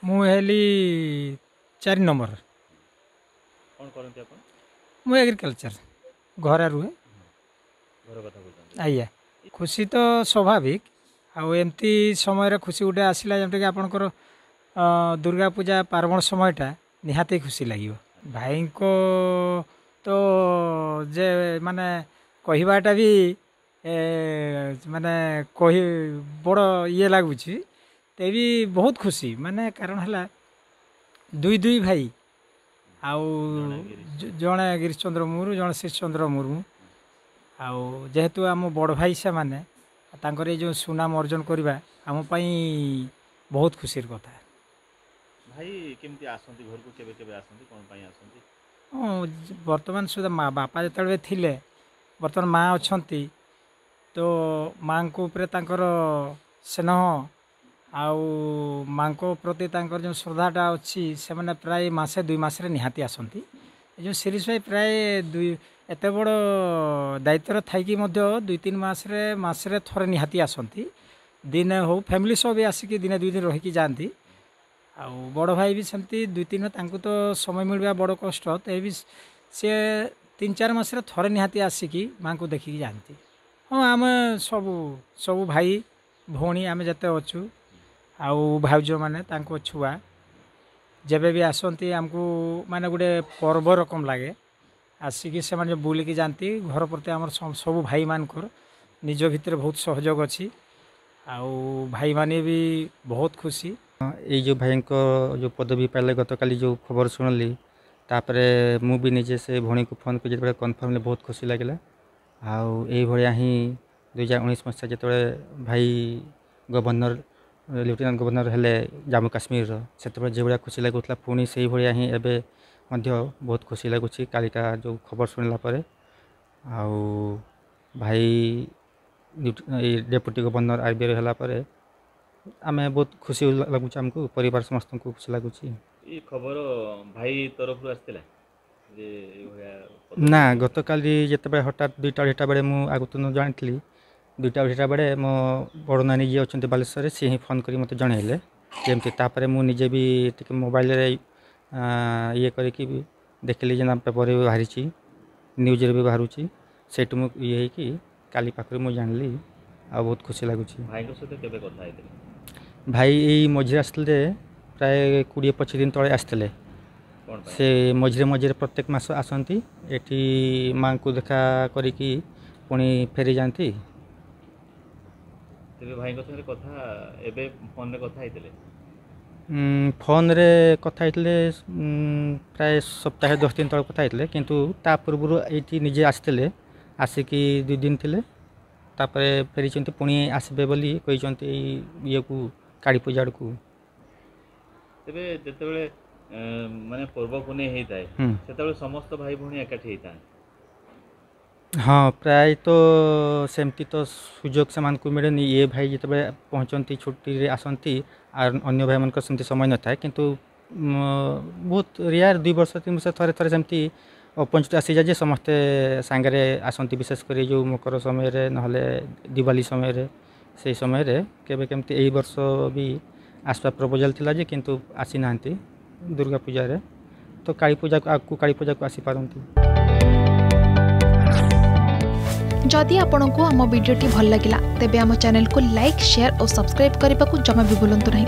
ମୁଁ ହେଲି 4 ନମ୍ବର। कौन करते अपन ମୁଁ एग्रीकल्चर घरे रुहे। घर कथा बोलते आज्ञा खुशी तो स्वाभाविक आउ एमती समय खुशी गोटे आसला जमटा कि आपणकर दुर्गा पूजा पार्वण समयटा निहाती खुशी लगे भाई को तो जे माने कहवाटा भी माने कही बड़ ये लगुच ते भी बहुत खुशी माने कारण है दुई दुई भाई आउ जड़े गिरीशचंद्र मुर्मू जड़े श्रीचंद्र मुर्मू आउ जेहेतु आम बड़ भाई से माने तांकर जो सुनाम अर्जन करवा आम बहुत खुशी कथा। भाई केमती आसंती घर को केबे केबे आसंती कोन पई आसंती बर्तमान सुधा माँ बापा जिते थे बर्तमान माँ अच्छी तो माँ को ऊपर तांकर स्नेह आउ माँ को प्रति तांकर जो श्रद्धाटा अच्छी से मैंने प्राय मासे 2 मासरे निहाती आसंती जो शिरीष भाई प्राय एत बड़ दायित्व थी 2-3 मासरे थोड़े निहाती आसंती दिन हो फैमिली सब भी आसिक दिने 2 दिन रहीकि जाती आउ बड़ भाई भी सेमती 2-3 तांको तो समय मिलवा बड़ कष्ट तो भी सी 3-4 मासरे थोड़े निहाती आसिकी माँ को देखिकी जाती। हाँ आम सबू सबू भाई भौणी आम जिते अच्छु आउ भाउज मैंने छुआ जेबे भी आसती आमको माने गोटे पर्व रकम लगे आसिकी से माने बुलिकी जाती घर प्रति आम सबू भाई मानकर निज भितर बहुत सहयोग अच्छी आउ भाई माने भी बहुत खुशी। ये जो भाई को जो पदवी पाइले गत काली जो खबर शुणली तापरे मु भी निजे से भौणी को फोन कर जो कन्फर्म बहुत खुशी लगे आउ यही भाया ही 2019 मसीहा जो भाई गवर्नर लेफ्टिनेंट गवर्नर हेले जम्मू काश्मीर से जो भाया खुशी लगुला पुणी से भाया ही एबे बहुत खुशी लगुच कालिका जो खबर शुणला परे आउ भाई डेप्यूटी गवर्नर आईबीआर होला परे आमे बहुत खुशी लगुच आमको परिवार समस्त को खुशी लगुच। ये खबर भाई तरफ आसला ना गत काली जिते हठात 2टा बेले मुझे आगत न जानी 2टा बेले मो बड़ नानी जी अच्छा बालेश्वर सी ही फोन कर मत जनइले जमती मुझे भी टे मोबाइल ये करके देखिली जे पेपर भी बाहरी न्यूज भी बाहर से ये कि काली पाखरे मुझे जानली आ बहुत खुशी लगुच। भाई यही मझे आसते प्राय 20-25 दिन तले आसते से मझे मझे प्रत्येक मास आसती एटी माँ को देखा करी पुणी फेरी जाती। भाई कथा एबे फोन रे कथा होते फोन रे कथा होते प्राय सप्ताह 10 दिन तक कथा होते किंतु ता पूर्व ये निजे आसते आसिकी 2 दिन थे तापरे फेरी पुणी आसबे बोली कहते ये को काली पूजा को तेबे जेतेबेले माने पर्व पुणे होता है सेतेबेले समस्त भाई भौणी एकाठी होता है। हाँ प्राय तो सेमती तो सुजोग से को मिले ये भाई जिते पहुँचती छुट्टी आसती और अन्य भाई मान सेमती समय न था किंतु बहुत रेयर 2 वर्ष 3 वर्ष थरे थरे सेमती अपॉर्चुनिटी आसी जाए समस्ते सांगरे आसती विशेषकर जो मकर समय रे नहले दिवाली समय रे से समय रे केबे केमती एई वर्ष भी आसवा प्रपोजल थिला जे किंतु आसी नांती दुर्गा पूजा रे तो काली पूजा को काली पूजा को आसी पारंती। जदि आपंक आम भिडी भल लगा तेब आम चैनल को लाइक शेयर और सब्सक्राइब करने को जमा भी भूलु नहीं।